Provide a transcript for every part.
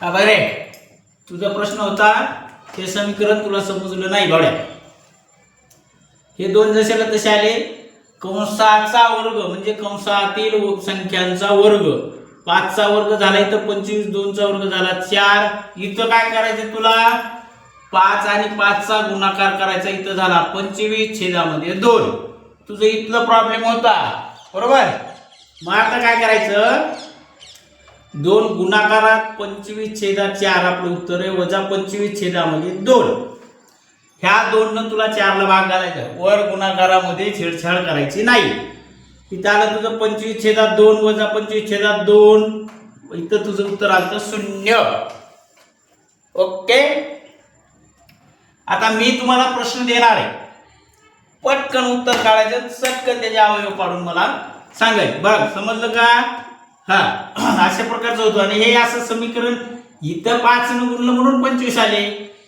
हा बरे तुझा प्रश्न होता हे समीकरण तुला समजलं नाही भावड्या. हे दोन जशाला तसे आले. कंसाचा वर्ग म्हणजे कंसातील संख्यांचा वर्ग. 5 चा वर्ग झाला इथं 25, 2 चा वर्ग झाला 4. इथं काय करायचं तुला 5 आणि 5 चा गुणाकार करायचा. इथं झाला 25 छेदामध्ये 2. तुझं इथलं प्रॉब्लेम होता बरोबर. मग आता काय करायचं 2 गुणाकारात 25 छेदात 4 आपलं उत्तर आहे वजा 25 छेदामध्ये 2. ह्या 2 न तुला 4 ला भाग घालायचा. वर गुणाकारामध्ये छेडछाड करायची नाही. इथं आलं तुझं 25 छेदात 2 वजा 25 छेदात 2. इथं तुझं उत्तर आलं 0. ओके. आता मी तुम्हाला प्रश्न देणार आहे. पटकन उत्तर काढायचं. चटकन त्याचे अवयव पाडून मला सांगायचं. बघ समजलं का. हा अशा प्रकारचं होतं. आणि हे असं समीकरण इथं 5 न गुणलं म्हणून 25 आले.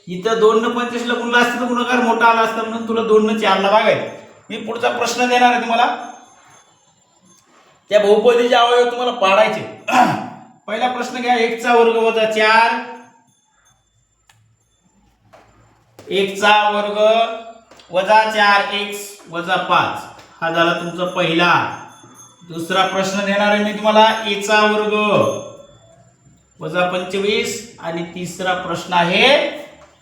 इथं 2 न 25 ला गुणलं असतं तर गुणाकार मोठा आला असता म्हणून तुला 2 न 4 ला भागायचं. मी पुढचा प्रश्न देणार आहे तुम्हाला. त्या बहुपदीचे अवयव तुम्हाला पाडायचे. पहिला प्रश्न घ्या. 1 चा वर्ग वजा 4. 1 चा वर्ग वजा 4x वजा 5 हा झाला तुमचा पहिला. दुसरा प्रश्न देणार आहे मी तुम्हाला. a चा वर्ग वजा 25 आणि तिसरा प्रश्न आहे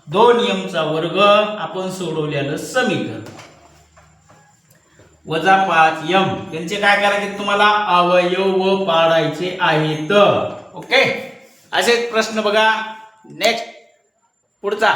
2m चा वर्ग. आपण सोडवलेलं समीकरण वजा 5m. त्यांचे काय करायचे तुम्हाला अवयव पाडायचे आहेत. ओके. असेच प्रश्न बघा. नेक्स्ट पुढचा